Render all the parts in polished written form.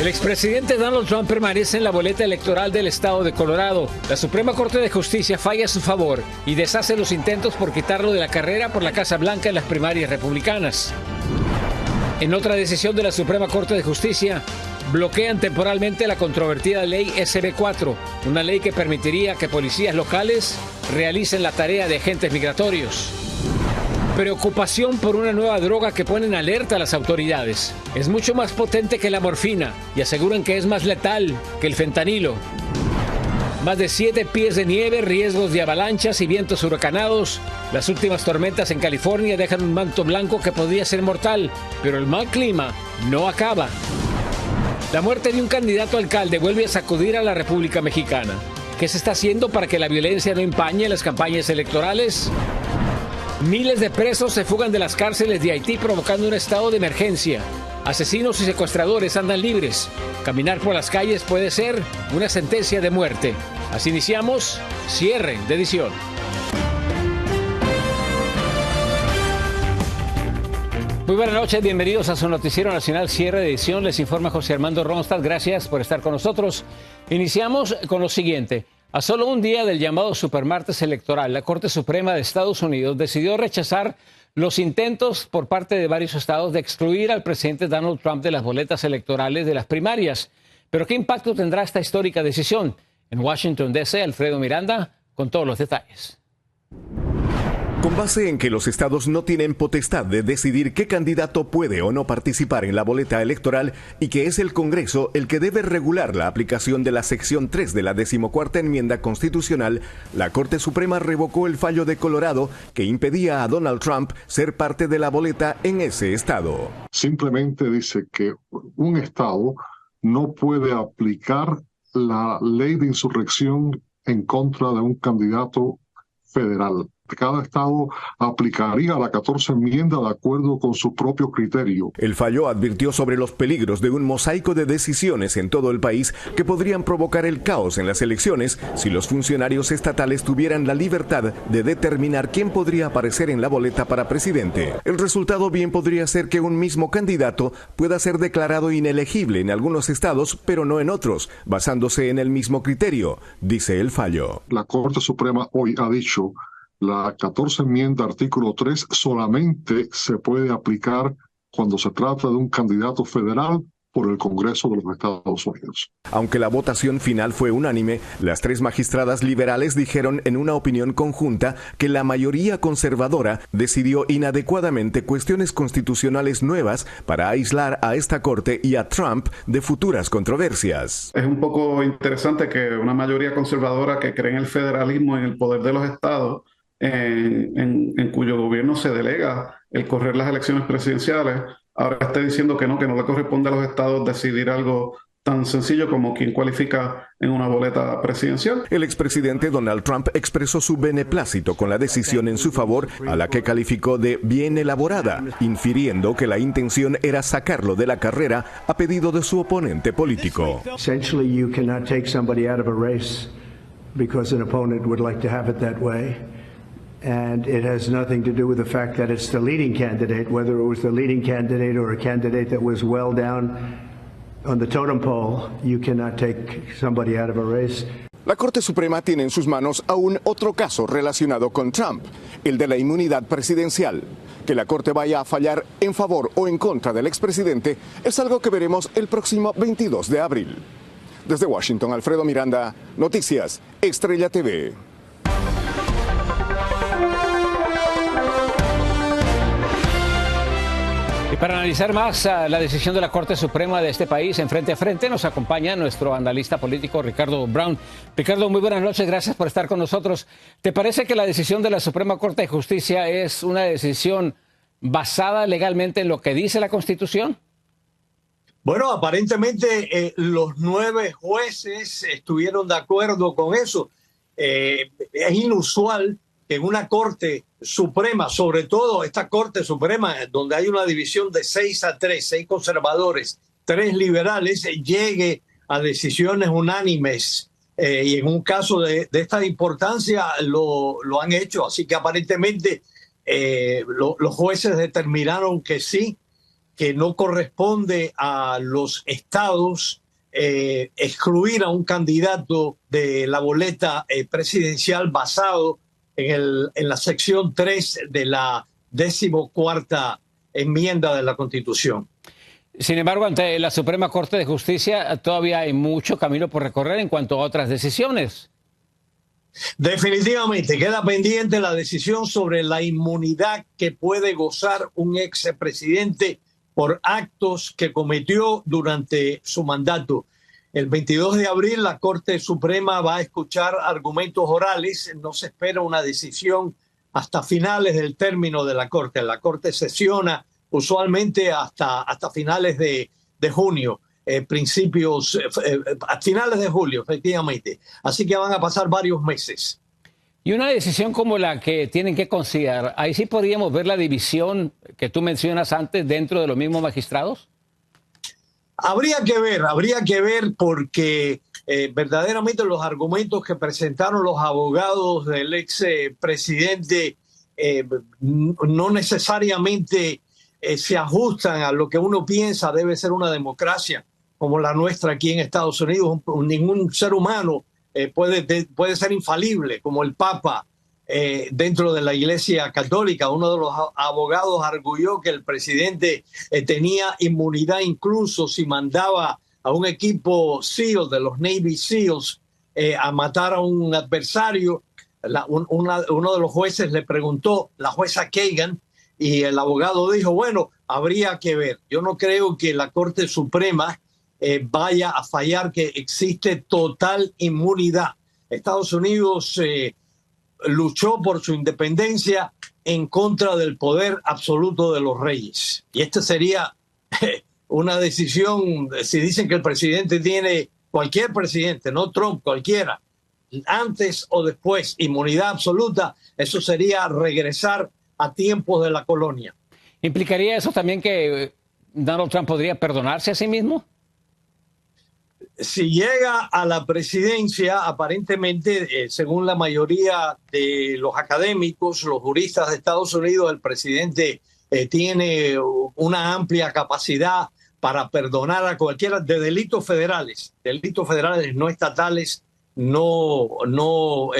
El expresidente Donald Trump permanece en la boleta electoral del estado de Colorado. La Suprema Corte de Justicia falla a su favor y deshace los intentos por quitarlo de la carrera por la Casa Blanca en las primarias republicanas. En otra decisión de la Suprema Corte de Justicia, bloquean temporalmente la controvertida ley SB 4, una ley que permitiría que policías locales realicen la tarea de agentes migratorios. Preocupación por una nueva droga que pone en alerta a las autoridades. Es mucho más potente que la morfina y aseguran que es más letal que el fentanilo. Más de 7 pies de nieve, riesgos de avalanchas y vientos huracanados. Las últimas tormentas en California dejan un manto blanco que podría ser mortal, pero el mal clima no acaba. La muerte de un candidato a alcalde vuelve a sacudir a la República Mexicana. ¿Qué se está haciendo para que la violencia no empañe las campañas electorales? Miles de presos se fugan de las cárceles de Haití provocando un estado de emergencia. Asesinos y secuestradores andan libres. Caminar por las calles puede ser una sentencia de muerte. Así iniciamos cierre de edición. Muy buenas noches, bienvenidos a su noticiero nacional cierre de edición. Les informa José Armando Ronstadt. Gracias por estar con nosotros. Iniciamos con lo siguiente. A solo un día del llamado supermartes electoral, la Corte Suprema de Estados Unidos decidió rechazar los intentos por parte de varios estados de excluir al presidente Donald Trump de las boletas electorales de las primarias. Pero ¿qué impacto tendrá esta histórica decisión? En Washington, D.C., Alfredo Miranda con todos los detalles. Con base en que los estados no tienen potestad de decidir qué candidato puede o no participar en la boleta electoral y que es el Congreso el que debe regular la aplicación de la sección 3 de la 14ª enmienda constitucional, la Corte Suprema revocó el fallo de Colorado que impedía a Donald Trump ser parte de la boleta en ese estado. Simplemente dice que un estado no puede aplicar la ley de insurrección en contra de un candidato federal. Cada estado aplicaría la 14 enmienda de acuerdo con su propio criterio. El fallo advirtió sobre los peligros de un mosaico de decisiones en todo el país que podrían provocar el caos en las elecciones si los funcionarios estatales tuvieran la libertad de determinar quién podría aparecer en la boleta para presidente. El resultado bien podría ser que un mismo candidato pueda ser declarado inelegible en algunos estados, pero no en otros, basándose en el mismo criterio, dice el fallo. La Corte Suprema hoy ha dicho la 14 enmienda, artículo 3, solamente se puede aplicar cuando se trata de un candidato federal por el Congreso de los Estados Unidos. Aunque la votación final fue unánime, las 3 magistradas liberales dijeron en una opinión conjunta que la mayoría conservadora decidió inadecuadamente cuestiones constitucionales nuevas para aislar a esta corte y a Trump de futuras controversias. Es un poco interesante que una mayoría conservadora que cree en el federalismo, en el poder de los estados, en cuyo gobierno se delega el correr las elecciones presidenciales, ahora está diciendo que no le corresponde a los estados decidir algo tan sencillo como quién cualifica en una boleta presidencial. El expresidente Donald Trump expresó su beneplácito con la decisión en su favor, a la que calificó de bien elaborada, infiriendo que la intención era sacarlo de la carrera a pedido de su oponente político. Essentially, you cannot take somebody out of a race because an opponent would like to have it that way. And it has nothing to do with the fact that it's the leading candidate, whether it was the leading candidate or a candidate that was well down on the totem pole. You cannot take somebody out of a race. La Corte Suprema tiene en sus manos aún otro caso relacionado con Trump, el de la inmunidad presidencial. Que la Corte vaya a fallar en favor o en contra del expresidente es algo que veremos el próximo 22 de abril. Desde Washington, Alfredo Miranda, Noticias Estrella TV. Y para analizar más la decisión de la Corte Suprema de este país en Frente a Frente, nos acompaña nuestro analista político Ricardo Brown. Ricardo, muy buenas noches, gracias por estar con nosotros. ¿Te parece que la decisión de la Suprema Corte de Justicia es una decisión basada legalmente en lo que dice la Constitución? Bueno, aparentemente los 9 jueces estuvieron de acuerdo con eso. Es inusual que en una Corte Suprema, sobre todo esta Corte Suprema, donde hay una división de 6-3, 6 conservadores, 3 liberales, llegue a decisiones unánimes. Y en un caso de esta importancia lo han hecho. Así que aparentemente los jueces determinaron que sí, que no corresponde a los estados excluir a un candidato de la boleta presidencial basado en la sección 3 de la 14ª enmienda de la Constitución. Sin embargo, ante la Suprema Corte de Justicia todavía hay mucho camino por recorrer en cuanto a otras decisiones. Definitivamente queda pendiente la decisión sobre la inmunidad que puede gozar un expresidente por actos que cometió durante su mandato. El 22 de abril la Corte Suprema va a escuchar argumentos orales. No se espera una decisión hasta finales del término de la Corte. La Corte sesiona usualmente hasta finales de junio. A finales de julio, efectivamente. Así que van a pasar varios meses. Y una decisión como la que tienen que considerar, ahí sí podríamos ver la división que tú mencionas antes dentro de los mismos magistrados. Habría que ver porque verdaderamente los argumentos que presentaron los abogados del ex presidente no necesariamente se ajustan a lo que uno piensa debe ser una democracia como la nuestra aquí en Estados Unidos. Ningún ser humano puede ser infalible, como el Papa dentro de la Iglesia Católica. Uno de los abogados arguyó que el presidente tenía inmunidad incluso si mandaba a un equipo SEAL de los Navy SEALs a matar a un adversario. Uno de los jueces le preguntó, la jueza Kagan, y el abogado dijo, bueno, habría que ver. Yo no creo que la Corte Suprema vaya a fallar que existe total inmunidad. Estados Unidos luchó por su independencia en contra del poder absoluto de los reyes. Y esta sería una decisión, si dicen que el presidente tiene, cualquier presidente, no Trump, cualquiera, antes o después, inmunidad absoluta, eso sería regresar a tiempos de la colonia. ¿Implicaría eso también que Donald Trump podría perdonarse a sí mismo? Si llega a la presidencia, aparentemente, según la mayoría de los académicos, los juristas de Estados Unidos, el presidente tiene una amplia capacidad para perdonar a cualquiera de delitos federales no estatales, no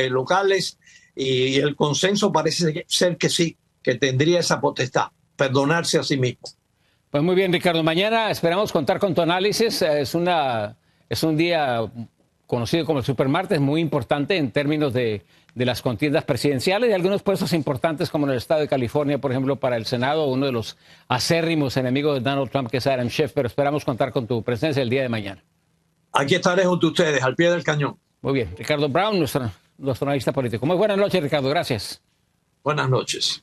locales, y el consenso parece ser que sí, que tendría esa potestad, perdonarse a sí mismo. Pues muy bien, Ricardo. Mañana esperamos contar con tu análisis. Es un día conocido como el Supermartes, muy importante en términos de las contiendas presidenciales y algunos puestos importantes como en el estado de California, por ejemplo, para el Senado, uno de los acérrimos enemigos de Donald Trump, que es Adam Schiff, pero esperamos contar con tu presencia el día de mañana. Aquí estaré junto a ustedes, al pie del cañón. Muy bien. Ricardo Brown, nuestro analista político. Muy buenas noches, Ricardo. Gracias. Buenas noches.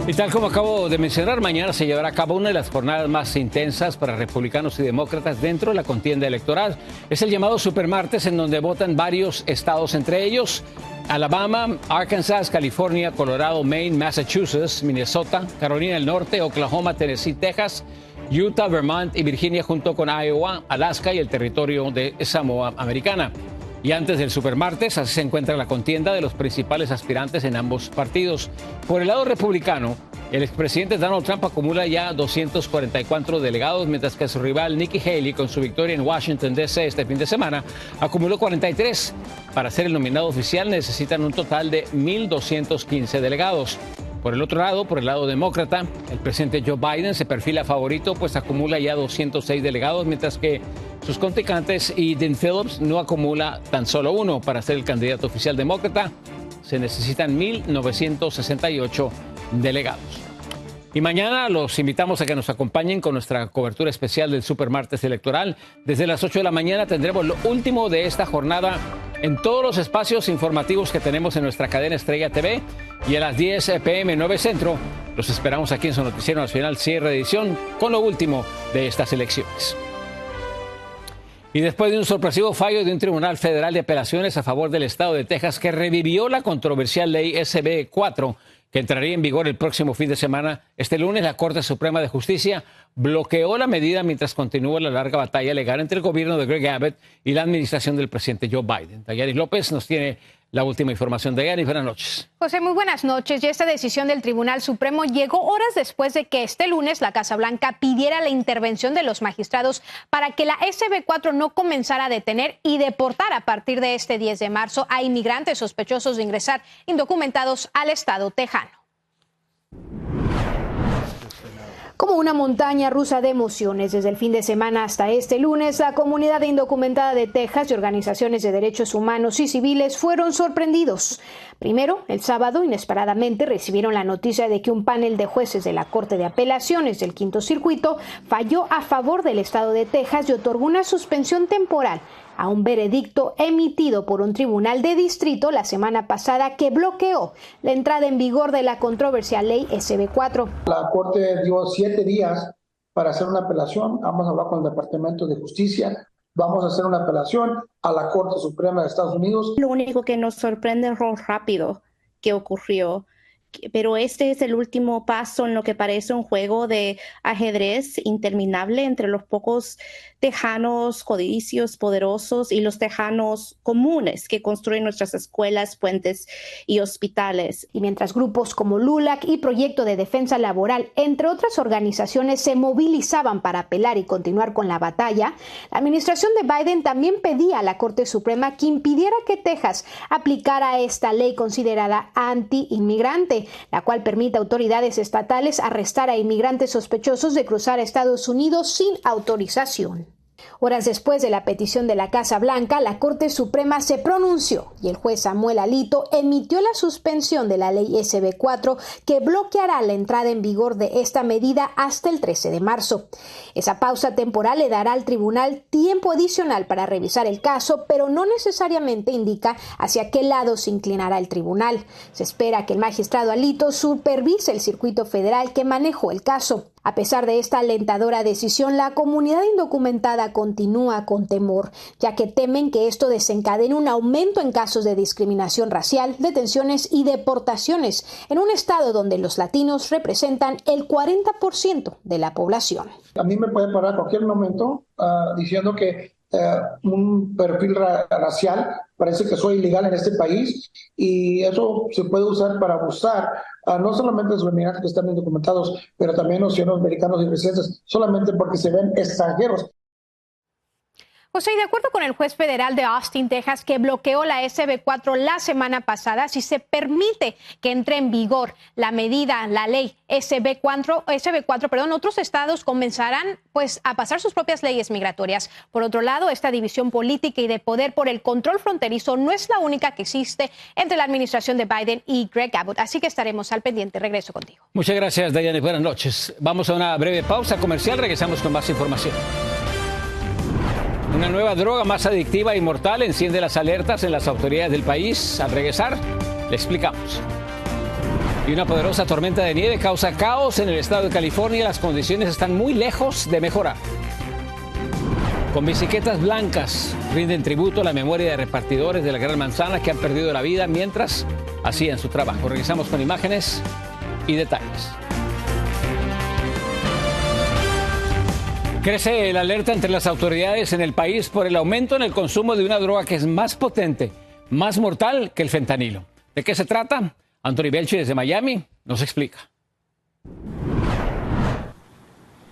Y tal como acabo de mencionar, mañana se llevará a cabo una de las jornadas más intensas para republicanos y demócratas dentro de la contienda electoral. Es el llamado Supermartes, en donde votan varios estados, entre ellos Alabama, Arkansas, California, Colorado, Maine, Massachusetts, Minnesota, Carolina del Norte, Oklahoma, Tennessee, Texas, Utah, Vermont y Virginia, junto con Iowa, Alaska y el territorio de Samoa Americana. Y antes del Supermartes, así se encuentra la contienda de los principales aspirantes en ambos partidos. Por el lado republicano, el expresidente Donald Trump acumula ya 244 delegados, mientras que su rival Nikki Haley, con su victoria en Washington, D.C. este fin de semana, acumuló 43. Para ser el nominado oficial necesitan un total de 1.215 delegados. Por el otro lado, por el lado demócrata, el presidente Joe Biden se perfila favorito, pues acumula ya 206 delegados, mientras que sus contrincantes y Dean Phillips no acumula tan solo uno. Para ser el candidato oficial demócrata, se necesitan 1.968 delegados. Y mañana los invitamos a que nos acompañen con nuestra cobertura especial del Supermartes electoral. Desde las 8 de la mañana tendremos lo último de esta jornada en todos los espacios informativos que tenemos en nuestra cadena Estrella TV. Y a las 10 p.m. 9 Centro, los esperamos aquí en su noticiero nacional cierre de edición con lo último de estas elecciones. Y después de un sorpresivo fallo de un tribunal federal de apelaciones a favor del estado de Texas que revivió la controversial ley SB 4, que entraría en vigor el próximo fin de semana. Este lunes, la Corte Suprema de Justicia bloqueó la medida mientras continúa la larga batalla legal entre el gobierno de Greg Abbott y la administración del presidente Joe Biden. Dayani López nos tiene la última información. Dayani, buenas noches. José, muy buenas noches. Y esta decisión del Tribunal Supremo llegó horas después de que este lunes la Casa Blanca pidiera la intervención de los magistrados para que la SB4 no comenzara a detener y deportar a partir de este 10 de marzo a inmigrantes sospechosos de ingresar indocumentados al estado tejano. Como una montaña rusa de emociones, desde el fin de semana hasta este lunes, la comunidad indocumentada de Texas y organizaciones de derechos humanos y civiles fueron sorprendidos. Primero, el sábado, inesperadamente, recibieron la noticia de que un panel de jueces de la Corte de Apelaciones del Quinto Circuito falló a favor del estado de Texas y otorgó una suspensión temporal a un veredicto emitido por un tribunal de distrito la semana pasada que bloqueó la entrada en vigor de la controversial ley SB4. La Corte dio 7 días para hacer una apelación. Vamos a hablar con el Departamento de Justicia. Vamos a hacer una apelación a la Corte Suprema de Estados Unidos. Lo único que nos sorprende es lo rápido que ocurrió. Pero este es el último paso en lo que parece un juego de ajedrez interminable entre los pocos tejanos codiciosos, poderosos y los tejanos comunes que construyen nuestras escuelas, puentes y hospitales. Y mientras grupos como LULAC y Proyecto de Defensa Laboral, entre otras organizaciones, se movilizaban para apelar y continuar con la batalla, la administración de Biden también pedía a la Corte Suprema que impidiera que Texas aplicara esta ley considerada anti-inmigrante, la cual permite a autoridades estatales arrestar a inmigrantes sospechosos de cruzar a Estados Unidos sin autorización. Horas después de la petición de la Casa Blanca, la Corte Suprema se pronunció y el juez Samuel Alito emitió la suspensión de la ley SB4 que bloqueará la entrada en vigor de esta medida hasta el 13 de marzo. Esa pausa temporal le dará al tribunal tiempo adicional para revisar el caso, pero no necesariamente indica hacia qué lado se inclinará el tribunal. Se espera que el magistrado Alito supervise el circuito federal que manejó el caso. A pesar de esta alentadora decisión, la comunidad indocumentada continúa con temor, ya que temen que esto desencadene un aumento en casos de discriminación racial, detenciones y deportaciones en un estado donde los latinos representan el 40% de la población. A mí me pueden parar a cualquier momento diciendo que un perfil racial parece que soy ilegal en este país y eso se puede usar para abusar no solamente de los inmigrantes que están indocumentados, pero también los ciudadanos americanos y residentes, solamente porque se ven extranjeros. José, y de acuerdo con el juez federal de Austin, Texas, que bloqueó la SB4 la semana pasada, si se permite que entre en vigor la medida, la ley SB4, otros estados comenzarán a pasar sus propias leyes migratorias. Por otro lado, esta división política y de poder por el control fronterizo no es la única que existe entre la administración de Biden y Greg Abbott. Así que estaremos al pendiente. Regreso contigo. Muchas gracias, Dayani. Buenas noches. Vamos a una breve pausa comercial. Regresamos con más información. Una nueva droga más adictiva y mortal enciende las alertas en las autoridades del país. Al regresar, le explicamos. Y una poderosa tormenta de nieve causa caos en el estado de California. Las condiciones están muy lejos de mejorar. Con bicicletas blancas rinden tributo a la memoria de repartidores de la Gran Manzana que han perdido la vida mientras hacían su trabajo. Regresamos con imágenes y detalles. Crece la alerta entre las autoridades en el país por el aumento en el consumo de una droga que es más potente, más mortal que el fentanilo. ¿De qué se trata? Anthony Belchi desde Miami nos explica.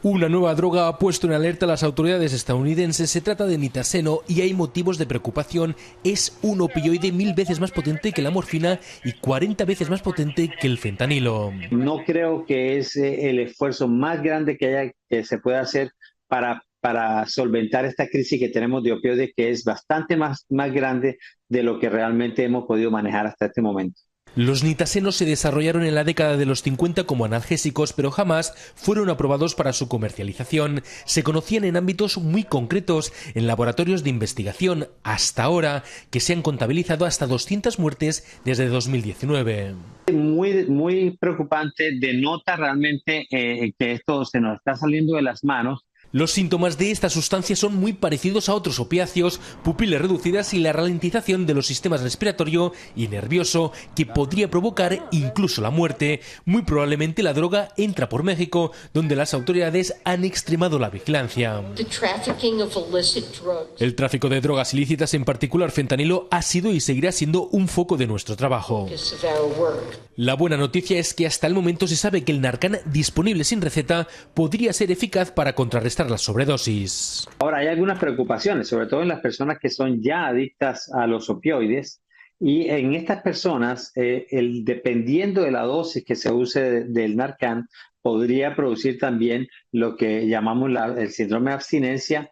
Una nueva droga ha puesto en alerta a las autoridades estadounidenses. Se trata de nitarseno y hay motivos de preocupación. Es un opioide 1000 veces más potente que la morfina y 40 veces más potente que el fentanilo. No creo que es el esfuerzo más grande que se pueda hacer para solventar esta crisis que tenemos de opioides, que es bastante más grande de lo que realmente hemos podido manejar hasta este momento. Los nitasenos se desarrollaron en la década de los 50 como analgésicos, pero jamás fueron aprobados para su comercialización. Se conocían en ámbitos muy concretos, en laboratorios de investigación, hasta ahora, que se han contabilizado hasta 200 muertes desde 2019. Muy preocupante, denota realmente que esto se nos está saliendo de las manos. Los síntomas de esta sustancia son muy parecidos a otros opiáceos, pupilas reducidas y la ralentización de los sistemas respiratorio y nervioso, que podría provocar incluso la muerte. Muy probablemente la droga entra por México, donde las autoridades han extremado la vigilancia. El tráfico de drogas ilícitas, en particular fentanilo, ha sido y seguirá siendo un foco de nuestro trabajo. La buena noticia es que hasta el momento se sabe que el Narcan disponible sin receta podría ser eficaz para contrarrestar las sobredosis. Ahora, hay algunas preocupaciones, sobre todo en las personas que son ya adictas a los opioides, y en estas personas, dependiendo de la dosis que se use del Narcan, podría producir también lo que llamamos el síndrome de abstinencia.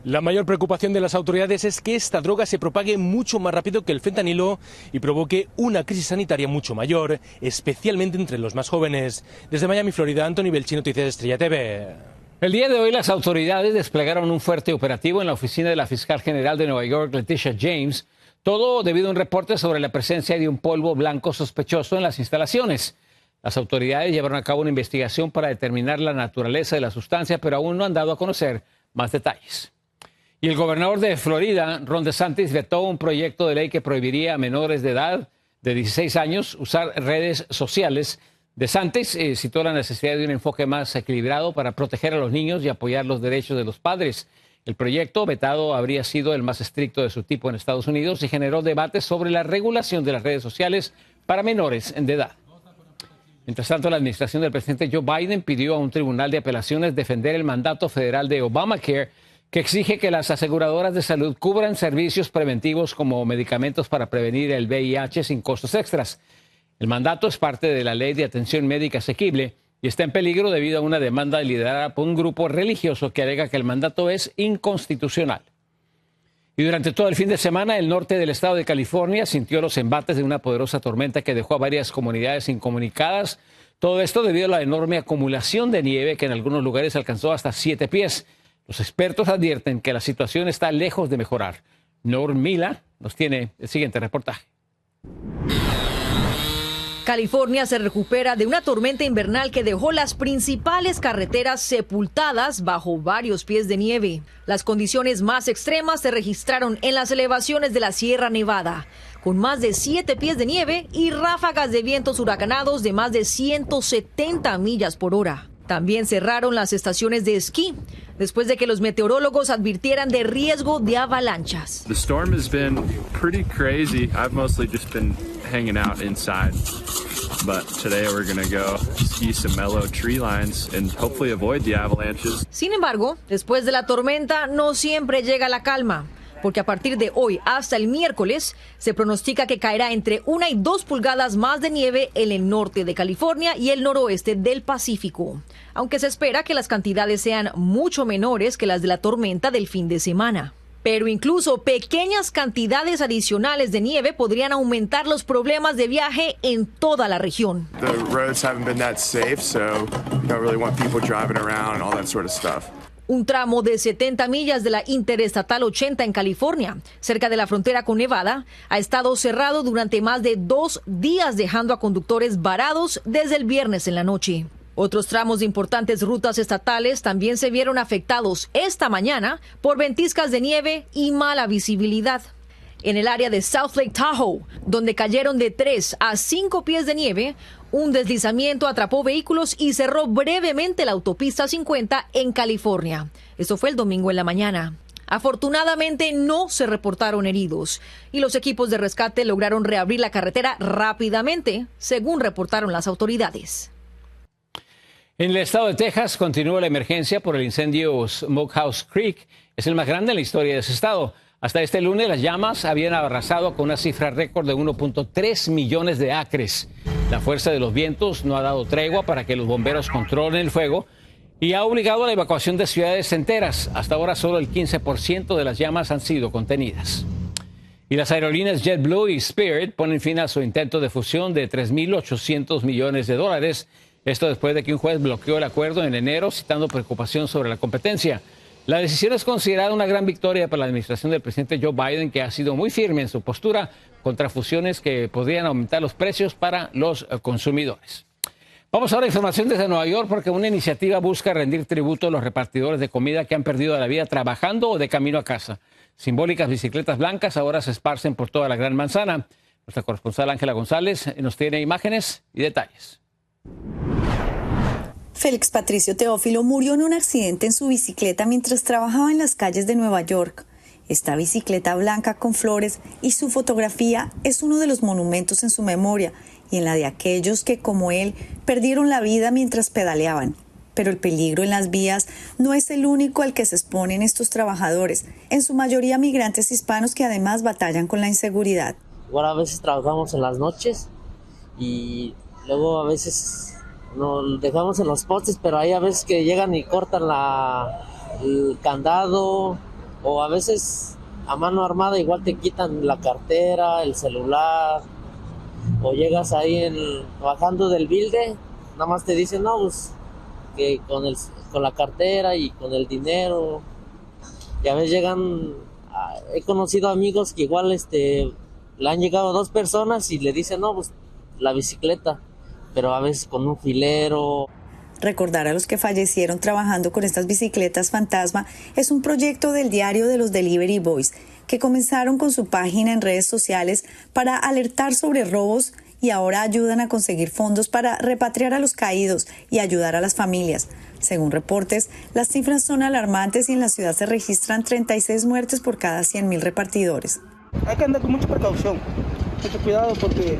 La mayor preocupación de las autoridades es que esta droga se propague mucho más rápido que el fentanilo y provoque una crisis sanitaria mucho mayor, especialmente entre los más jóvenes. Desde Miami, Florida, Anthony Belchi, Noticias Estrella TV. El día de hoy las autoridades desplegaron un fuerte operativo en la oficina de la fiscal general de Nueva York, Letitia James, todo debido a un reporte sobre la presencia de un polvo blanco sospechoso en las instalaciones. Las autoridades llevaron a cabo una investigación para determinar la naturaleza de la sustancia, pero aún no han dado a conocer más detalles. Y el gobernador de Florida, Ron DeSantis, vetó un proyecto de ley que prohibiría a menores de edad de 16 años usar redes sociales. DeSantis citó la necesidad de un enfoque más equilibrado para proteger a los niños y apoyar los derechos de los padres. El proyecto vetado habría sido el más estricto de su tipo en Estados Unidos y generó debates sobre la regulación de las redes sociales para menores de edad. Mientras tanto, la administración del presidente Joe Biden pidió a un tribunal de apelaciones defender el mandato federal de Obamacare, que exige que las aseguradoras de salud cubran servicios preventivos como medicamentos para prevenir el VIH sin costos extras. El mandato es parte de la Ley de Atención Médica Asequible y está en peligro debido a una demanda liderada por un grupo religioso que alega que el mandato es inconstitucional. Y durante todo el fin de semana, el norte del estado de California sintió los embates de una poderosa tormenta que dejó a varias comunidades incomunicadas. Todo esto debido a la enorme acumulación de nieve que en algunos lugares alcanzó hasta 7 pies. Los expertos advierten que la situación está lejos de mejorar. Norm Mila nos tiene el siguiente reportaje. California se recupera de una tormenta invernal que dejó las principales carreteras sepultadas bajo varios pies de nieve. Las condiciones más extremas se registraron en las elevaciones de la Sierra Nevada, con más de 7 pies de nieve y ráfagas de vientos huracanados de más de 170 millas por hora. También cerraron las estaciones de esquí, después de que los meteorólogos advirtieran de riesgo de avalanchas. The storm has been pretty crazy. I've mostly just been hanging out inside. But today we're going to go ski some mellow tree lines and hopefully avoid the avalanches. Sin embargo, después de la tormenta no siempre llega la calma, porque a partir de hoy hasta el miércoles se pronostica que caerá entre 1 y 2 pulgadas más de nieve en el norte de California y el noroeste del Pacífico, aunque se espera que las cantidades sean mucho menores que las de la tormenta del fin de semana. Pero incluso pequeñas cantidades adicionales de nieve podrían aumentar los problemas de viaje en toda la región. The roads haven't been that safe, so you don't really want people driving around and all that sort of stuff. Un tramo de 70 millas de la Interestatal 80 en California, cerca de la frontera con Nevada, ha estado cerrado durante más de 2 días, dejando a conductores varados desde el viernes en la noche. Otros tramos de importantes rutas estatales también se vieron afectados esta mañana por ventiscas de nieve y mala visibilidad. En el área de South Lake Tahoe, donde cayeron de 3 a 5 pies de nieve, un deslizamiento atrapó vehículos y cerró brevemente la autopista 50 en California. Esto fue el domingo en la mañana. Afortunadamente no se reportaron heridos y los equipos de rescate lograron reabrir la carretera rápidamente, según reportaron las autoridades. En el estado de Texas continúa la emergencia por el incendio Smokehouse Creek. Es el más grande en la historia de ese estado. Hasta este lunes las llamas habían arrasado con una cifra récord de 1.3 millones de acres. La fuerza de los vientos no ha dado tregua para que los bomberos controlen el fuego y ha obligado a la evacuación de ciudades enteras. Hasta ahora solo el 15% de las llamas han sido contenidas. Y las aerolíneas JetBlue y Spirit ponen fin a su intento de fusión de $3.800 millones. Esto después de que un juez bloqueó el acuerdo en enero, citando preocupación sobre la competencia. La decisión es considerada una gran victoria para la administración del presidente Joe Biden, que ha sido muy firme en su postura contra fusiones que podrían aumentar los precios para los consumidores. Vamos ahora a información desde Nueva York porque una iniciativa busca rendir tributo a los repartidores de comida que han perdido la vida trabajando o de camino a casa. Simbólicas bicicletas blancas ahora se esparcen por toda la Gran Manzana. Nuestra corresponsal Ángela González nos tiene imágenes y detalles. Félix Patricio Teófilo murió en un accidente en su bicicleta mientras trabajaba en las calles de Nueva York. Esta bicicleta blanca con flores y su fotografía es uno de los monumentos en su memoria y en la de aquellos que, como él, perdieron la vida mientras pedaleaban. Pero el peligro en las vías no es el único al que se exponen estos trabajadores, en su mayoría migrantes hispanos que además batallan con la inseguridad. Ahora a veces trabajamos en las noches y luego a veces nos dejamos en los postes, pero hay a veces que llegan y cortan el candado, o a veces a mano armada igual te quitan la cartera, el celular, o llegas ahí bajando del building, nada más te dicen no, pues que con la cartera y con el dinero. Y a veces llegan, he conocido amigos que igual le han llegado 2 personas y le dicen no, pues la bicicleta, pero a veces con un filero. Recordar a los que fallecieron trabajando con estas bicicletas fantasma es un proyecto del diario de los Delivery Boys, que comenzaron con su página en redes sociales para alertar sobre robos y ahora ayudan a conseguir fondos para repatriar a los caídos y ayudar a las familias. Según reportes, las cifras son alarmantes y en la ciudad se registran 36 muertes por cada 100.000 repartidores. Hay que andar con mucha precaución, mucho cuidado porque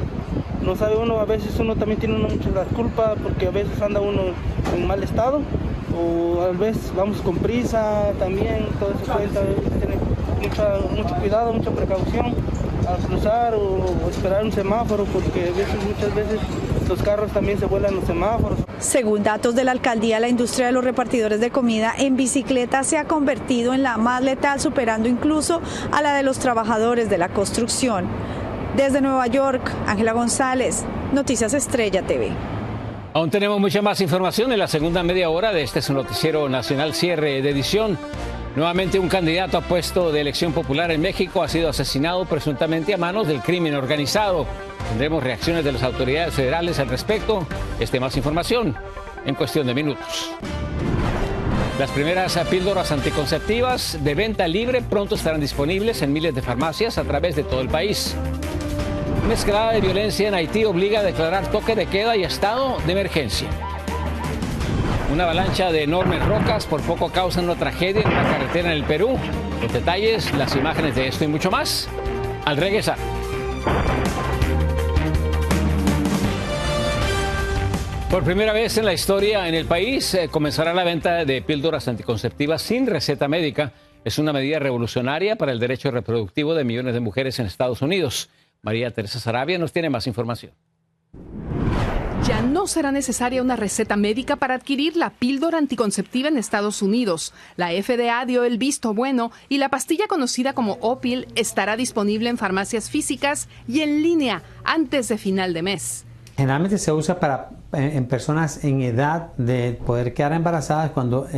no sabe uno, a veces uno también tiene muchas culpas porque a veces anda uno en mal estado o a veces vamos con prisa también, todo eso cuenta, tener mucho cuidado, mucha precaución al cruzar o esperar un semáforo porque muchas veces los carros también se vuelan los semáforos. Según datos de la alcaldía, la industria de los repartidores de comida en bicicleta se ha convertido en la más letal, superando incluso a la de los trabajadores de la construcción. Desde Nueva York, Ángela González, Noticias Estrella TV. Aún tenemos mucha más información en la segunda media hora de este su noticiero nacional cierre de edición. Nuevamente un candidato a puesto de elección popular en México ha sido asesinado presuntamente a manos del crimen organizado. Tendremos reacciones de las autoridades federales al respecto. Más información en cuestión de minutos. Las primeras píldoras anticonceptivas de venta libre pronto estarán disponibles en miles de farmacias a través de todo el país. Una escalada de violencia en Haití obliga a declarar toque de queda y estado de emergencia. Una avalancha de enormes rocas por poco causan una tragedia en una carretera en el Perú. Los detalles, las imágenes de esto y mucho más al regresar. Por primera vez en la historia en el país comenzará la venta de píldoras anticonceptivas sin receta médica. Es una medida revolucionaria para el derecho reproductivo de millones de mujeres en Estados Unidos. María Teresa Sarabia nos tiene más información. Ya no será necesaria una receta médica para adquirir la píldora anticonceptiva en Estados Unidos. La FDA dio el visto bueno y la pastilla conocida como Opill estará disponible en farmacias físicas y en línea antes de final de mes. Generalmente se usa en personas en edad de poder quedar embarazadas cuando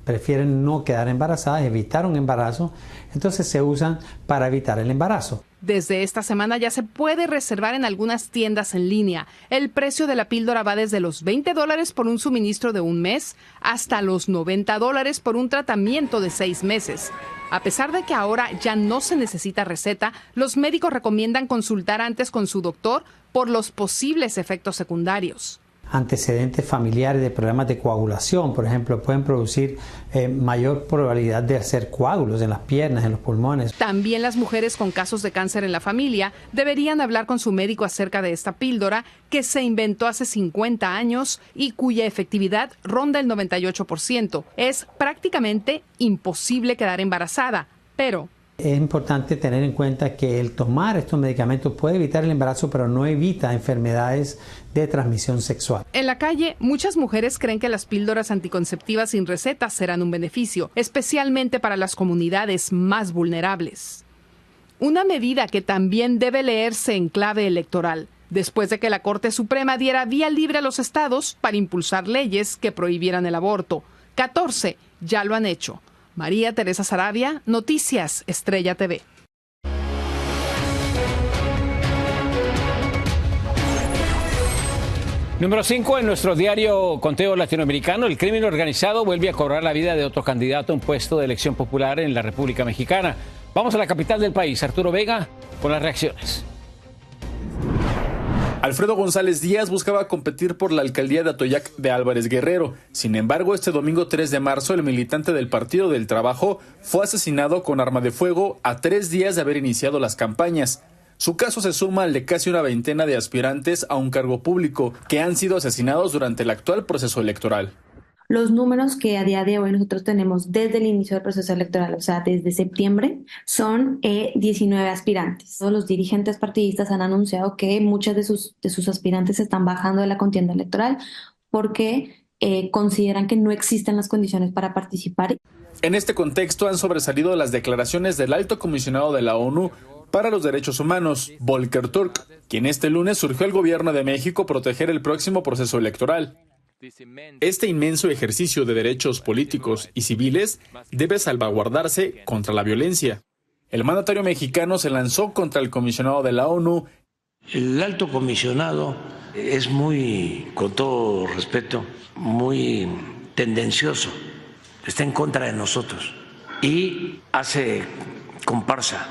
prefieren no quedar embarazadas, evitar un embarazo. Entonces se usan para evitar el embarazo. Desde esta semana ya se puede reservar en algunas tiendas en línea. El precio de la píldora va desde los $20 por un suministro de un mes hasta los $90 por un tratamiento de 6 meses. A pesar de que ahora ya no se necesita receta, los médicos recomiendan consultar antes con su doctor por los posibles efectos secundarios. Antecedentes familiares de problemas de coagulación, por ejemplo, pueden producir mayor probabilidad de hacer coágulos en las piernas, en los pulmones. También las mujeres con casos de cáncer en la familia deberían hablar con su médico acerca de esta píldora que se inventó hace 50 años y cuya efectividad ronda el 98%. Es prácticamente imposible quedar embarazada, pero es importante tener en cuenta que el tomar estos medicamentos puede evitar el embarazo, pero no evita enfermedades de transmisión sexual. En la calle, muchas mujeres creen que las píldoras anticonceptivas sin receta serán un beneficio, especialmente para las comunidades más vulnerables. Una medida que también debe leerse en clave electoral, después de que la Corte Suprema diera vía libre a los estados para impulsar leyes que prohibieran el aborto. 14 ya lo han hecho. María Teresa Sarabia, Noticias Estrella TV. Número 5, en nuestro diario Conteo Latinoamericano, el crimen organizado vuelve a cobrar la vida de otro candidato a un puesto de elección popular en la República Mexicana. Vamos a la capital del país, Arturo Vega, con las reacciones. Alfredo González Díaz buscaba competir por la alcaldía de Atoyac de Álvarez Guerrero. Sin embargo, este domingo 3 de marzo, el militante del Partido del Trabajo fue asesinado con arma de fuego a 3 días de haber iniciado las campañas. Su caso se suma al de casi una veintena de aspirantes a un cargo público que han sido asesinados durante el actual proceso electoral. Los números que a día de hoy nosotros tenemos desde el inicio del proceso electoral, o sea, desde septiembre, son 19 aspirantes. Todos los dirigentes partidistas han anunciado que muchas de sus aspirantes están bajando de la contienda electoral porque consideran que no existen las condiciones para participar. En este contexto han sobresalido las declaraciones del alto comisionado de la ONU para los Derechos Humanos, Volker Turk, quien este lunes surgió al gobierno de México proteger el próximo proceso electoral. Este inmenso ejercicio de derechos políticos y civiles debe salvaguardarse contra la violencia. El mandatario mexicano se lanzó contra el comisionado de la ONU. El alto comisionado es muy, con todo respeto, muy tendencioso. Está en contra de nosotros y hace comparsa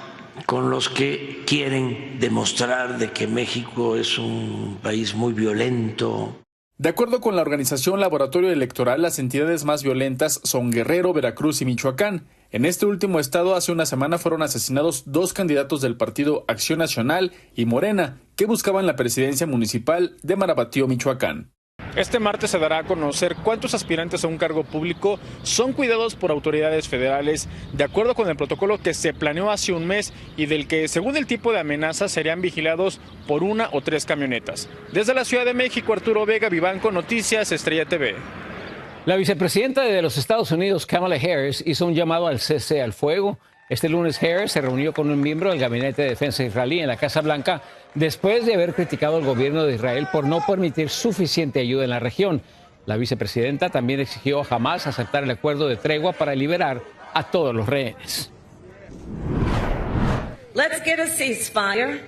con los que quieren demostrar de que México es un país muy violento. De acuerdo con la organización Laboratorio Electoral, las entidades más violentas son Guerrero, Veracruz y Michoacán. En este último estado, hace una semana fueron asesinados 2 candidatos del partido Acción Nacional y Morena, que buscaban la presidencia municipal de Marabatío, Michoacán. Este martes se dará a conocer cuántos aspirantes a un cargo público son cuidados por autoridades federales, de acuerdo con el protocolo que se planeó hace un mes y del que, según el tipo de amenaza, serían vigilados por 1 o 3 camionetas. Desde la Ciudad de México, Arturo Vega, Vivanco, Noticias, Estrella TV. La vicepresidenta de los Estados Unidos, Kamala Harris, hizo un llamado al cese al fuego. Este lunes Harris se reunió con un miembro del Gabinete de Defensa israelí en la Casa Blanca después de haber criticado al gobierno de Israel por no permitir suficiente ayuda en la región. La vicepresidenta también exigió a Hamas aceptar el acuerdo de tregua para liberar a todos los rehenes. Let's get a ceasefire.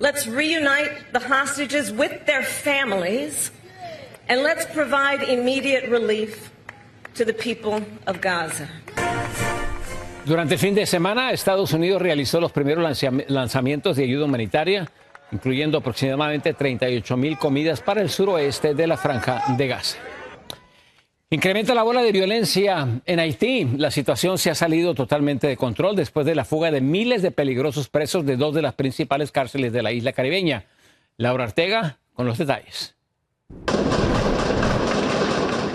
Let's reunite the hostages with their families. And let's provide immediate relief to the people of Gaza. Durante el fin de semana, Estados Unidos realizó los primeros lanzamientos de ayuda humanitaria, incluyendo aproximadamente 38,000 comidas para el suroeste de la Franja de Gaza. Incrementa la ola de violencia en Haití. La situación se ha salido totalmente de control después de la fuga de miles de peligrosos presos de 2 de las principales cárceles de la isla caribeña. Laura Ortega con los detalles.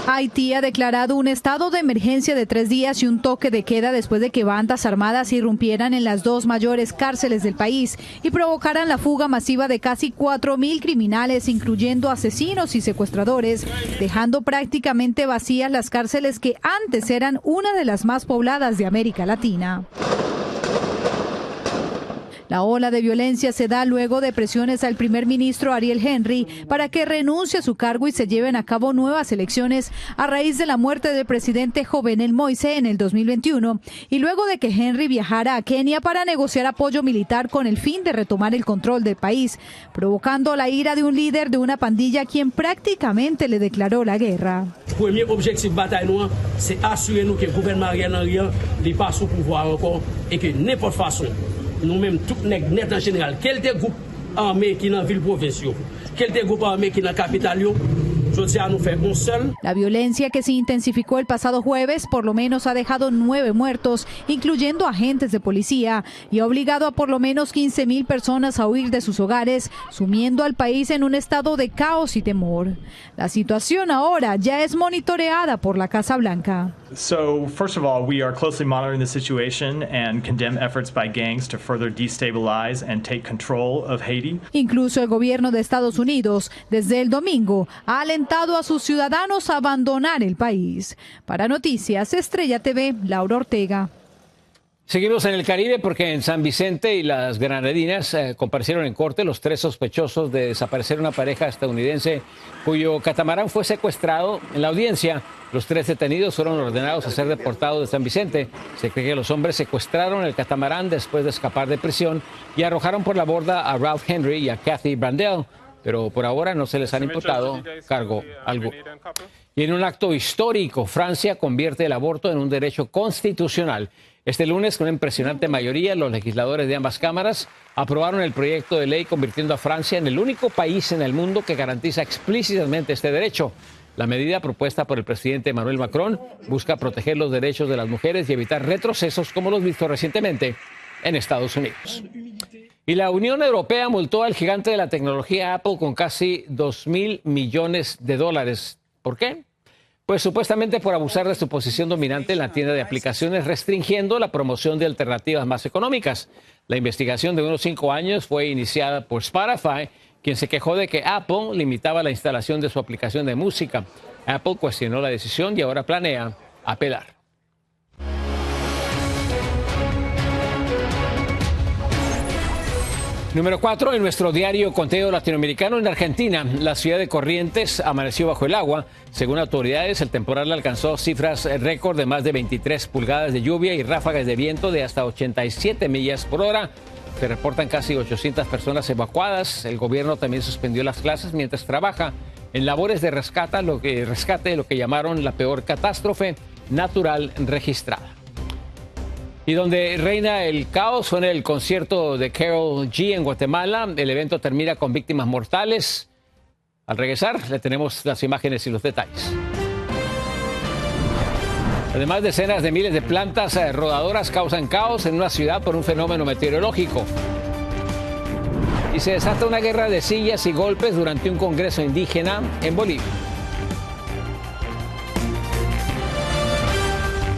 Haití ha declarado un estado de emergencia de 3 días y un toque de queda después de que bandas armadas irrumpieran en las 2 mayores cárceles del país y provocaran la fuga masiva de casi 4,000 criminales, incluyendo asesinos y secuestradores, dejando prácticamente vacías las cárceles que antes eran una de las más pobladas de América Latina. La ola de violencia se da luego de presiones al primer ministro Ariel Henry para que renuncie a su cargo y se lleven a cabo nuevas elecciones a raíz de la muerte del presidente Jovenel Moise en el 2021 y luego de que Henry viajara a Kenia para negociar apoyo militar con el fin de retomar el control del país, provocando la ira de un líder de una pandilla quien prácticamente le declaró la guerra. El primer objetivo bataille es assurarnos que el gobierno Ariel Henry ne passe au pouvoir encore et que n'importe façon nous-mêmes, tout net en général, quel des groupes armés qui dans ville provinciale, quel des groupes armés qui dans capitale, La violencia que se intensificó el pasado jueves por lo menos ha dejado 9 muertos, incluyendo agentes de policía, y ha obligado a por lo menos 15,000 personas a huir de sus hogares, sumiendo al país en un estado de caos y temor. La situación ahora ya es monitoreada por la Casa Blanca. So, first of all, we are closely monitoring the situation and condemn efforts by gangs to further destabilize and take control of Haiti. Incluso el gobierno de Estados Unidos, desde el domingo, ha alentado a sus ciudadanos a abandonar el país. Para Noticias Estrella TV, Laura Ortega. Seguimos en el Caribe porque en San Vicente y las Granadinas comparecieron en corte los 3 sospechosos de desaparecer una pareja estadounidense cuyo catamarán fue secuestrado. En la audiencia, los 3 detenidos fueron ordenados a ser deportados de San Vicente. Se cree que los hombres secuestraron el catamarán después de escapar de prisión y arrojaron por la borda a Ralph Henry y a Kathy Brandel. pero por ahora no se les han imputado cargo alguno. Y en un acto histórico, Francia convierte el aborto en un derecho constitucional. Este lunes, con una impresionante mayoría, los legisladores de ambas cámaras aprobaron el proyecto de ley convirtiendo a Francia en el único país en el mundo que garantiza explícitamente este derecho. La medida propuesta por el presidente Emmanuel Macron busca proteger los derechos de las mujeres y evitar retrocesos como los vistos recientemente en Estados Unidos. Y la Unión Europea multó al gigante de la tecnología Apple con casi $2.000 millones. ¿Por qué? Pues supuestamente por abusar de su posición dominante en la tienda de aplicaciones, restringiendo la promoción de alternativas más económicas. La investigación de unos 5 años fue iniciada por Spotify, quien se quejó de que Apple limitaba la instalación de su aplicación de música. Apple cuestionó la decisión y ahora planea apelar. Número 4, en nuestro diario Conteo Latinoamericano, en Argentina, la ciudad de Corrientes amaneció bajo el agua. Según autoridades, el temporal alcanzó cifras récord de más de 23 pulgadas de lluvia y ráfagas de viento de hasta 87 millas por hora. Se reportan casi 800 personas evacuadas. El gobierno también suspendió las clases mientras trabaja en labores de rescate, lo que llamaron la peor catástrofe natural registrada. Y donde reina el caos fue en el concierto de Karol G en Guatemala. El evento termina con víctimas mortales. Al regresar, le tenemos las imágenes y los detalles. Además, decenas de miles de plantas rodadoras causan caos en una ciudad por un fenómeno meteorológico. Y se desata una guerra de sillas y golpes durante un congreso indígena en Bolivia.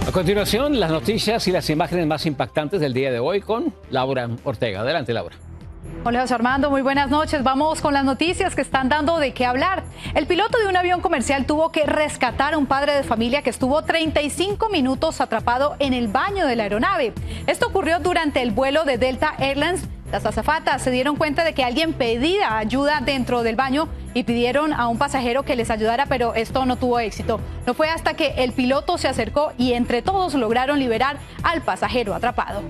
A continuación, las noticias y las imágenes más impactantes del día de hoy con Laura Ortega. Adelante, Laura. Hola, José Armando, muy buenas noches. Vamos con las noticias que están dando de qué hablar. El piloto de un avión comercial tuvo que rescatar a un padre de familia que estuvo 35 minutos atrapado en el baño de la aeronave. Esto ocurrió durante el vuelo de Delta Airlines. Las azafatas se dieron cuenta de que alguien pedía ayuda dentro del baño y pidieron a un pasajero que les ayudara, pero esto no tuvo éxito. No fue hasta que el piloto se acercó y entre todos lograron liberar al pasajero atrapado.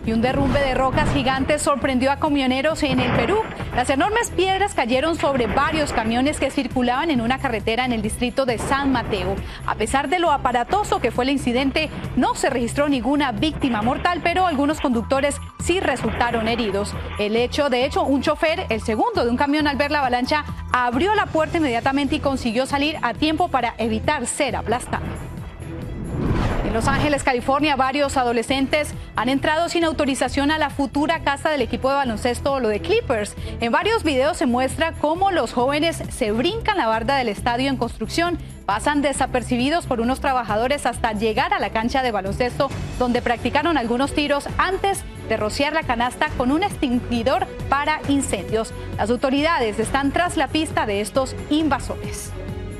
Y un derrumbe de rocas gigantes sorprendió a camioneros en el Perú. Las enormes piedras cayeron sobre varios camiones que circulaban en una carretera en el distrito de San Mateo. A pesar de lo aparatoso que fue el incidente, no se registró ninguna víctima mortal, pero algunos conductores sí resultaron heridos. De hecho, un chofer, el segundo de un camión, al ver la avalancha, abrió la puerta inmediatamente y consiguió salir a tiempo para evitar ser aplastado. En Los Ángeles, California, varios adolescentes han entrado sin autorización a la futura casa del equipo de baloncesto, lo de Clippers. En varios videos se muestra cómo los jóvenes se brincan la barda del estadio en construcción, pasan desapercibidos por unos trabajadores hasta llegar a la cancha de baloncesto, donde practicaron algunos tiros antes de rociar la canasta con un extinguidor para incendios. Las autoridades están tras la pista de estos invasores.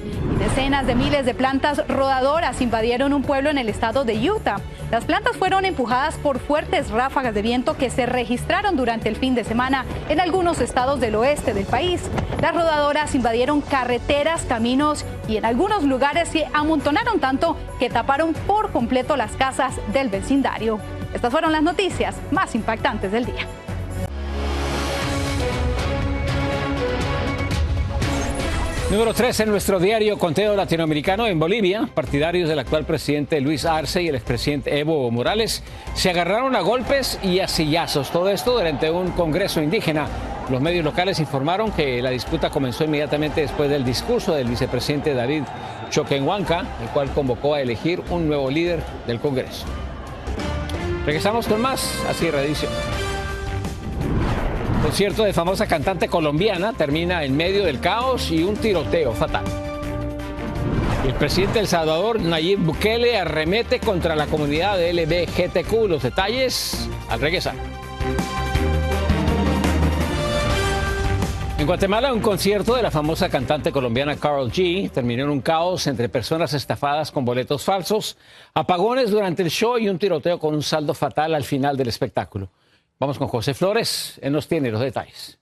Y decenas de miles de plantas rodadoras invadieron un pueblo en el estado de Utah. Las plantas fueron empujadas por fuertes ráfagas de viento que se registraron durante el fin de semana en algunos estados del oeste del país. Las rodadoras invadieron carreteras, caminos y en algunos lugares se amontonaron tanto que taparon por completo las casas del vecindario. Estas fueron las noticias más impactantes del día. Número 3 en nuestro diario Conteo Latinoamericano. En Bolivia, partidarios del actual presidente Luis Arce y el expresidente Evo Morales se agarraron a golpes y a sillazos. Todo esto durante un congreso indígena. Los medios locales informaron que la disputa comenzó inmediatamente después del discurso del vicepresidente David Choquehuanca, el cual convocó a elegir un nuevo líder del Congreso. Regresamos con más, así reedición. El concierto de famosa cantante colombiana termina en medio del caos y un tiroteo fatal. El presidente de El Salvador, Nayib Bukele, arremete contra la comunidad LGBTQ. Los detalles al regresar. En Guatemala, un concierto de la famosa cantante colombiana Karol G terminó en un caos entre personas estafadas con boletos falsos, apagones durante el show y un tiroteo con un saldo fatal al final del espectáculo. Vamos con José Flores, él nos tiene los detalles.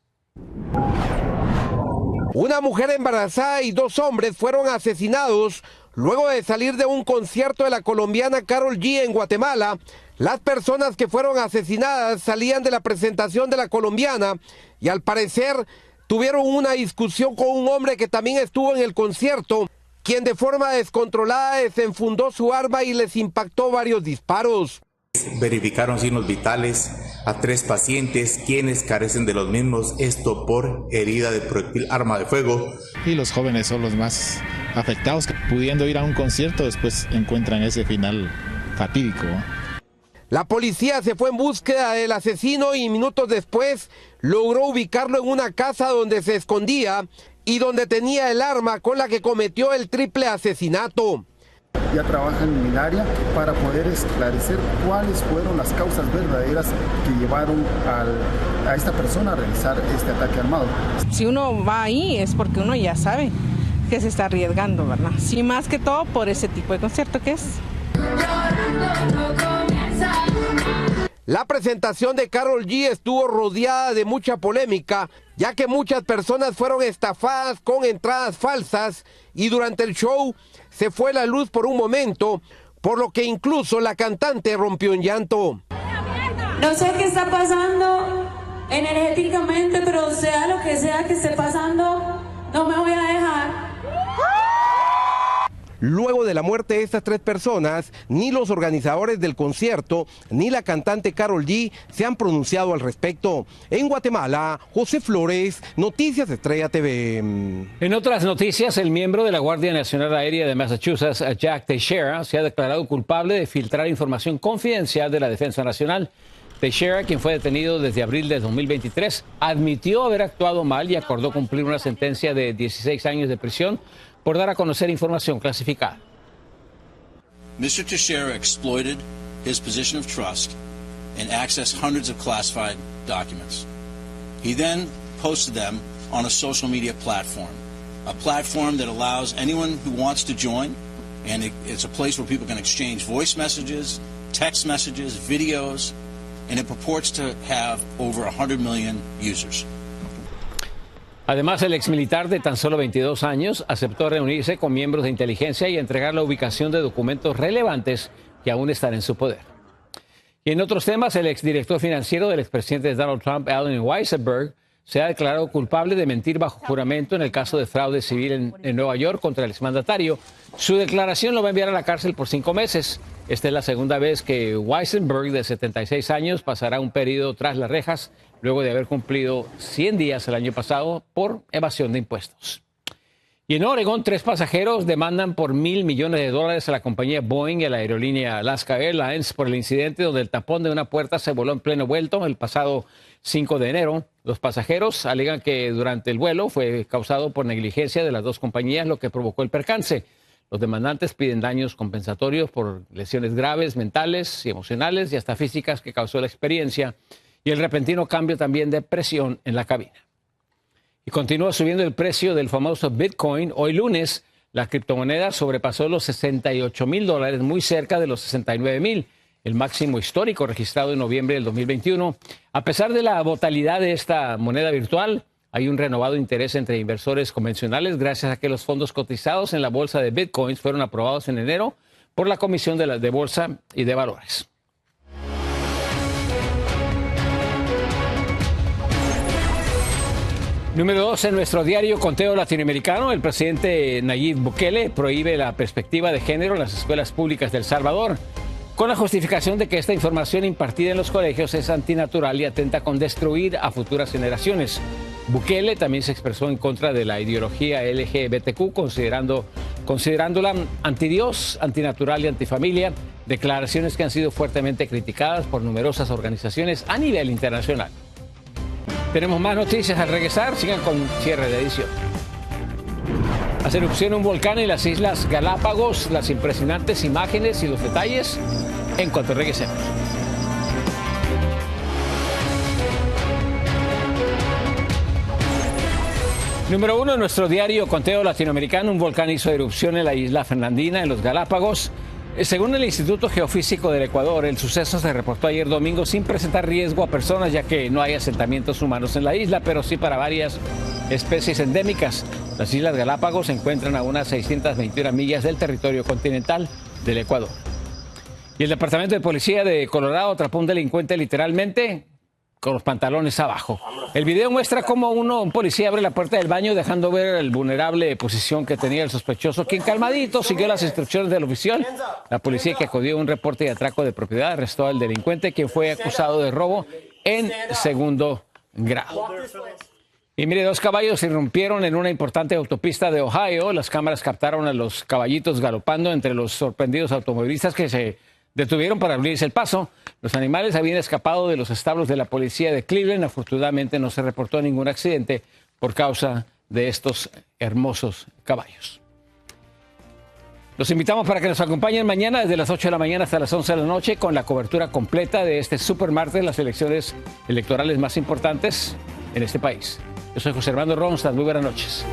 Una mujer embarazada y 2 hombres fueron asesinados luego de salir de un concierto de la colombiana Karol G en Guatemala. Las personas que fueron asesinadas salían de la presentación de la colombiana y al parecer tuvieron una discusión con un hombre que también estuvo en el concierto, quien de forma descontrolada desenfundó su arma y les impactó varios disparos. Verificaron signos vitales a 3 pacientes quienes carecen de los mismos, esto por herida de proyectil arma de fuego. Y los jóvenes son los más afectados, pudiendo ir a un concierto, después encuentran ese final fatídico. La policía se fue en búsqueda del asesino y minutos después logró ubicarlo en una casa donde se escondía y donde tenía el arma con la que cometió el triple asesinato. Ya trabajan en el área para poder esclarecer cuáles fueron las causas verdaderas que llevaron a esta persona a realizar este ataque armado. Si uno va ahí es porque uno ya sabe que se está arriesgando, ¿verdad? Sí, más que todo por ese tipo de concierto que es. La presentación de Karol G estuvo rodeada de mucha polémica, ya que muchas personas fueron estafadas con entradas falsas y durante el show se fue la luz por un momento, por lo que incluso la cantante rompió en llanto. No sé qué está pasando energéticamente, pero sea lo que sea que esté pasando, no me voy a dejar. Luego de la muerte de estas 3 personas, ni los organizadores del concierto, ni la cantante Karol G se han pronunciado al respecto. En Guatemala, José Flores, Noticias Estrella TV. En otras noticias, el miembro de la Guardia Nacional Aérea de Massachusetts, Jack Teixeira, se ha declarado culpable de filtrar información confidencial de la Defensa Nacional. Teixeira, quien fue detenido desde abril de 2023, admitió haber actuado mal y acordó cumplir una sentencia de 16 años de prisión por dar a conocer información clasificada. Mr. Teixeira exploited his position of trust and accessed hundreds of classified documents. He then posted them on a social media platform, a platform that allows anyone who wants to join, and it's a place where people can exchange voice messages, text messages, videos, and it purports to have over 100 million users. Además, el exmilitar de tan solo 22 años aceptó reunirse con miembros de inteligencia y entregar la ubicación de documentos relevantes que aún están en su poder. Y en otros temas, el exdirector financiero del expresidente Donald Trump, Allen Weisselberg, se ha declarado culpable de mentir bajo juramento en el caso de fraude civil en Nueva York contra el exmandatario. Su declaración lo va a enviar a la cárcel por 5 meses. Esta es la segunda vez que Weisselberg, de 76 años, pasará un periodo tras las rejas, luego de haber cumplido 100 días el año pasado por evasión de impuestos. Y en Oregón, 3 pasajeros demandan por $1.000 millones a la compañía Boeing y a la aerolínea Alaska Airlines por el incidente donde el tapón de una puerta se voló en pleno vuelo el pasado 5 de enero. Los pasajeros alegan que durante el vuelo fue causado por negligencia de las 2 compañías, lo que provocó el percance. Los demandantes piden daños compensatorios por lesiones graves, mentales y emocionales y hasta físicas que causó la experiencia y el repentino cambio también de presión en la cabina. Y continúa subiendo el precio del famoso Bitcoin. Hoy lunes, la criptomoneda sobrepasó los $68,000, muy cerca de los 69,000, el máximo histórico registrado en noviembre del 2021. A pesar de la volatilidad de esta moneda virtual, hay un renovado interés entre inversores convencionales gracias a que los fondos cotizados en la bolsa de Bitcoins fueron aprobados en enero por la Comisión de Bolsa y de Valores. Número 2, en nuestro diario Conteo Latinoamericano, el presidente Nayib Bukele prohíbe la perspectiva de género en las escuelas públicas de El Salvador, con la justificación de que esta información impartida en los colegios es antinatural y atenta con destruir a futuras generaciones. Bukele también se expresó en contra de la ideología LGBTQ, considerándola antidios, antinatural y antifamilia, declaraciones que han sido fuertemente criticadas por numerosas organizaciones a nivel internacional. Tenemos más noticias al regresar. Sigan con cierre de edición. Hace erupción un volcán en las Islas Galápagos. Las impresionantes imágenes y los detalles en cuanto regresemos. Número 1 en nuestro diario Conteo Latinoamericano. Un volcán hizo erupción en la isla Fernandina, en los Galápagos. Según el Instituto Geofísico del Ecuador, el suceso se reportó ayer domingo sin presentar riesgo a personas, ya que no hay asentamientos humanos en la isla, pero sí para varias especies endémicas. Las Islas Galápagos se encuentran a unas 621 millas del territorio continental del Ecuador. Y el Departamento de Policía de Colorado atrapó a un delincuente literalmente con los pantalones abajo. El video muestra cómo un policía abre la puerta del baño dejando ver el vulnerable posición que tenía el sospechoso, quien calmadito siguió las instrucciones del oficial. La policía, que acudió a un reporte de atraco de propiedad, arrestó al delincuente, quien fue acusado de robo en segundo grado. Y mire, 2 caballos irrumpieron en una importante autopista de Ohio. Las cámaras captaron a los caballitos galopando entre los sorprendidos automovilistas que se detuvieron para abrirse el paso. Los animales habían escapado de los establos de la policía de Cleveland. Afortunadamente no se reportó ningún accidente por causa de estos hermosos caballos. Los invitamos para que nos acompañen mañana desde las 8 de la mañana hasta las 11 de la noche con la cobertura completa de este supermartes, las elecciones electorales más importantes en este país. Yo soy José Armando Ronstadt. Muy buenas noches.